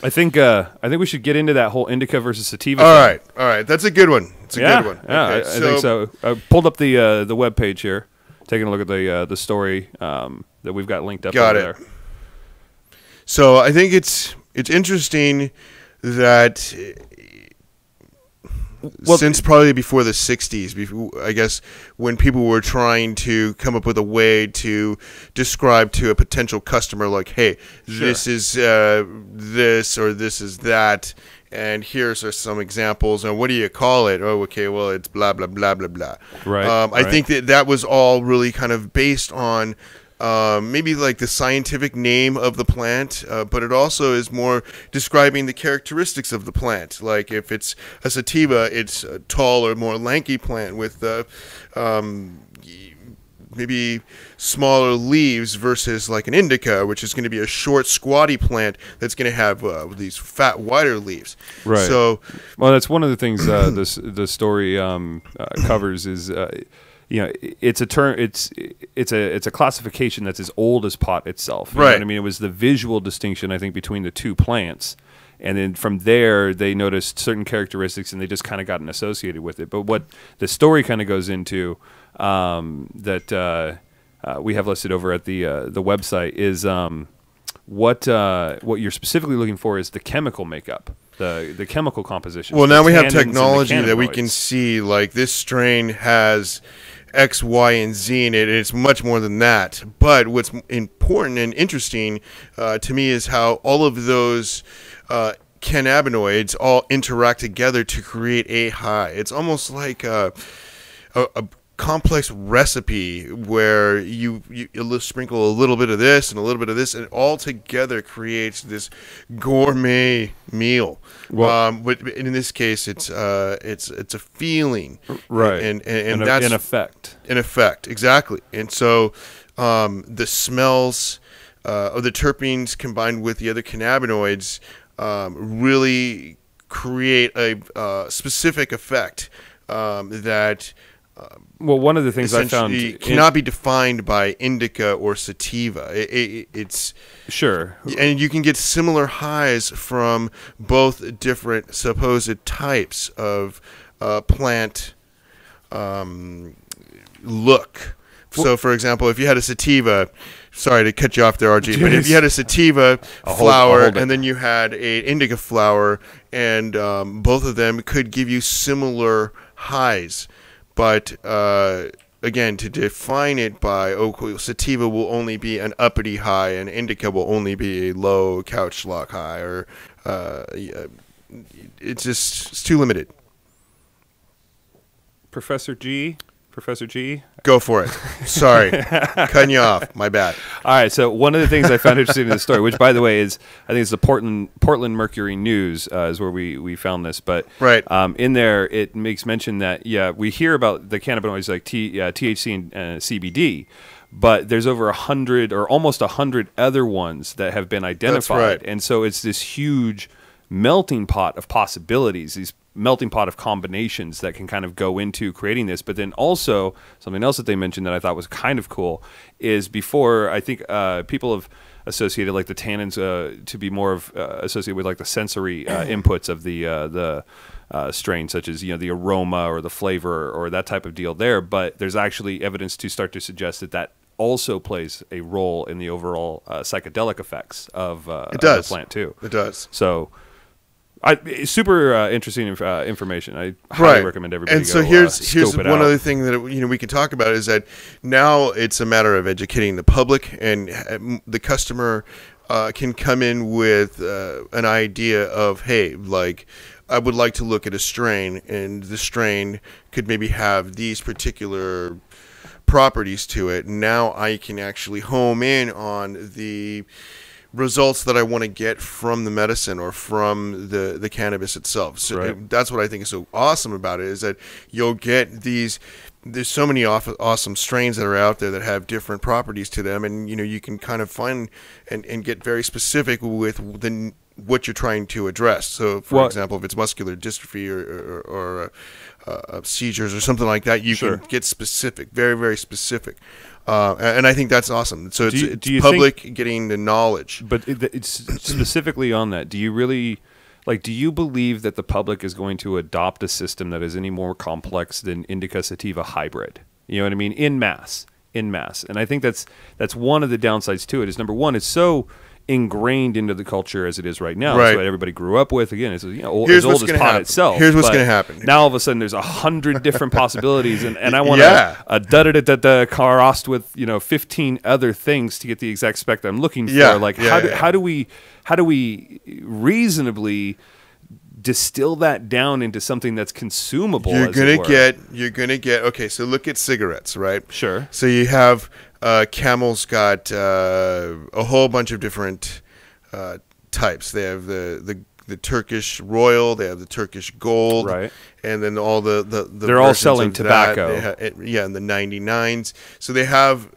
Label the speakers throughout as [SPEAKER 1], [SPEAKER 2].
[SPEAKER 1] I think we should get into that whole indica versus sativa.
[SPEAKER 2] All right, that's a good one. It's a good one.
[SPEAKER 1] Yeah,
[SPEAKER 2] Okay,
[SPEAKER 1] I think so. I pulled up the web page here, taking a look at the story that we've got linked up over there.
[SPEAKER 2] So I think it's interesting that since probably before the 60s, I guess, when people were trying to come up with a way to describe to a potential customer, like, hey, this is this or this is that, and here's some examples, and what do you call it? Oh, okay, well, it's blah, blah, blah, blah, blah.
[SPEAKER 1] Right.
[SPEAKER 2] I think that was all really kind of based on maybe like the scientific name of the plant, but it also is more describing the characteristics of the plant. Like if it's a sativa, it's a taller, more lanky plant with maybe smaller leaves versus like an indica, which is going to be a short, squatty plant that's going to have these fat, wider leaves.
[SPEAKER 1] Right.
[SPEAKER 2] So,
[SPEAKER 1] well, that's one of the things the story covers is. It's a term. It's a classification that's as old as pot itself. You know what I mean, it was the visual distinction, I think, between the two plants, and then from there they noticed certain characteristics, and they just kind of gotten associated with it. But what the story kind of goes into that we have listed over at the website is what you're specifically looking for is the chemical makeup. The chemical composition.
[SPEAKER 2] Well, now we have technology that we can see, like this strain has X, Y, and Z in it, and it's much more than that. But what's important and interesting to me is how all of those cannabinoids all interact together to create a high. It's almost like a complex recipe where you sprinkle a little bit of this and a little bit of this, and all together creates this gourmet meal. Well, but in this case, it's a feeling,
[SPEAKER 1] right?
[SPEAKER 2] And that's
[SPEAKER 1] in effect.
[SPEAKER 2] In effect, exactly. And so the smells of the terpenes combined with the other cannabinoids really create a specific effect that.
[SPEAKER 1] Well, one of the things I found
[SPEAKER 2] cannot be defined by indica or sativa. It's
[SPEAKER 1] sure,
[SPEAKER 2] and you can get similar highs from both different supposed types of plant look. So, for example, if you had a sativa, sorry to cut you off there, RG, but if you had a sativa flower and then you had an indica flower, and both of them could give you similar highs. But again, to define it by sativa will only be an uppity high, and indica will only be a low couch lock high, or it's too limited.
[SPEAKER 1] Professor G.
[SPEAKER 2] Go for it. Sorry. Cutting you off. My bad.
[SPEAKER 1] All right. So one of the things I found interesting in the story, which, by the way, is I think it's the Portland Mercury News is where we found this. But in there, it makes mention that, we hear about the cannabinoids like THC and CBD, but there's over 100 or almost 100 other ones that have been identified.
[SPEAKER 2] That's right.
[SPEAKER 1] And so it's this huge melting pot of possibilities, these melting pot of combinations that can kind of go into creating this. But then also something else that they mentioned that I thought was kind of cool is before, I think people have associated like the tannins to be more of associated with like the sensory inputs of the strain, such as the aroma or the flavor or that type of deal there. But there's actually evidence to start to suggest that also plays a role in the overall psychedelic effects of the plant too.
[SPEAKER 2] It does.
[SPEAKER 1] So super interesting information. I highly recommend everybody.
[SPEAKER 2] And so here's one other thing that we can talk about is that now it's a matter of educating the public, and the customer can come in with an idea of, hey, like, I would like to look at a strain, and the strain could maybe have these particular properties to it. Now I can actually home in on the results that I want to get from the medicine or from the cannabis itself. So that's what I think is so awesome about it, is that you'll get these. There's so many awesome strains that are out there that have different properties to them, and you can kind of find and get very specific with what you're trying to address. So, for example, if it's muscular dystrophy or seizures or something like that, you can get specific, very, very specific. And I think that's awesome. So it's public getting the knowledge.
[SPEAKER 1] But it's specifically on that. Do you really, do you believe that the public is going to adopt a system that is any more complex than Indica Sativa hybrid? You know what I mean? In mass. And I think that's one of the downsides to it is, number one, it's so ingrained into the culture as it is right now. That's what everybody grew up with. Again, it's as old as pot itself.
[SPEAKER 2] Here's what's going to happen.
[SPEAKER 1] Now all of a sudden there's 100 different possibilities, and I want to crossed with 15 other things to get the exact spec that I'm looking for. How do we reasonably distill that down into something that's consumable? You're
[SPEAKER 2] gonna get okay. So look at cigarettes, right?
[SPEAKER 1] Sure.
[SPEAKER 2] So you have Camel's got a whole bunch of different types. They have the Turkish Royal, they have the Turkish Gold,
[SPEAKER 1] right?
[SPEAKER 2] And then all the
[SPEAKER 1] they're all selling tobacco.
[SPEAKER 2] In the 99s. So they have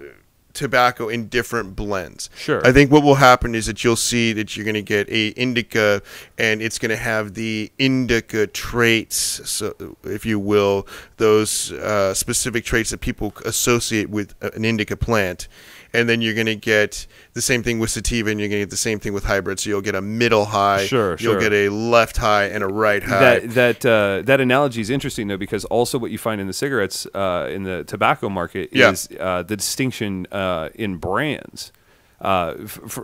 [SPEAKER 2] tobacco in different blends.
[SPEAKER 1] Sure.
[SPEAKER 2] I think what will happen is that you'll see that you're going to get a indica, and it's going to have the indica traits, so if you will, those specific traits that people associate with an indica plant. And then you're going to get the same thing with sativa, and you're going to get the same thing with hybrid. So you'll get a middle high, you'll get a left high, and a right high.
[SPEAKER 1] That analogy is interesting, though, because also what you find in the cigarettes, in the tobacco market, is the distinction in brands.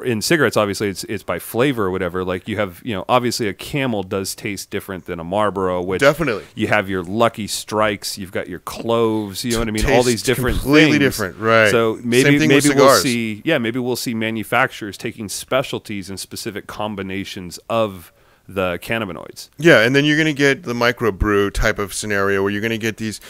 [SPEAKER 1] In cigarettes, obviously, it's by flavor or whatever. Like you have, obviously a Camel does taste different than a Marlboro, which
[SPEAKER 2] definitely
[SPEAKER 1] you have your Lucky Strikes, you've got your Cloves, you know what I mean? All these different
[SPEAKER 2] completely
[SPEAKER 1] things.
[SPEAKER 2] Different, right?
[SPEAKER 1] So maybe we'll see manufacturers taking specialties and specific combinations of the cannabinoids.
[SPEAKER 2] Yeah, and then you're going to get the microbrew type of scenario where you're going to get these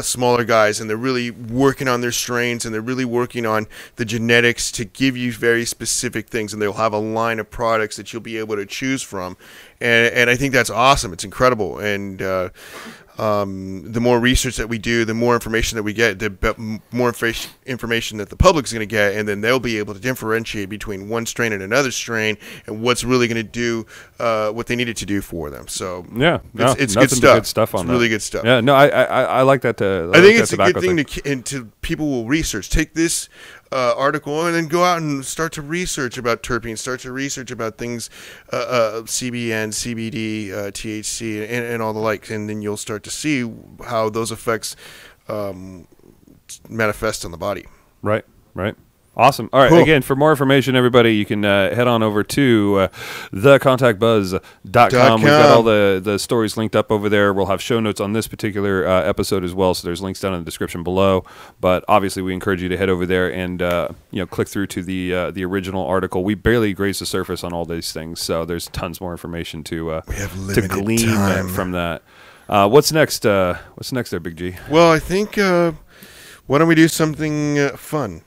[SPEAKER 2] smaller guys, and they're really working on their strains, and they're really working on the genetics to give you very specific things, and they'll have a line of products that you'll be able to choose from. And I think that's awesome. It's incredible. And the more research that we do, the more information that we get, the more information that the public's going to get, and then they'll be able to differentiate between one strain and another strain, and what's really going to do what they need it to do for them. So it's good stuff.
[SPEAKER 1] Good stuff on
[SPEAKER 2] it's
[SPEAKER 1] that.
[SPEAKER 2] Really good stuff.
[SPEAKER 1] Yeah, no, I like that.
[SPEAKER 2] I think it's a good thing to people will research. Take this article and then go out and start to research about terpenes, start to research about things, CBN, CBD, THC, and all the like, and then you'll start to see how those effects manifest on the body.
[SPEAKER 1] Right. Awesome. All right. Cool. Again, for more information, everybody, you can head on over to thecontactbuzz.com. We've got all the stories linked up over there. We'll have show notes on this particular episode as well, so there's links down in the description below. But obviously, we encourage you to head over there and click through to the original article. We barely grazed the surface on all these things, so there's tons more information to glean from that. What's next? What's next there, Big G?
[SPEAKER 2] Well, I think why don't we do something fun?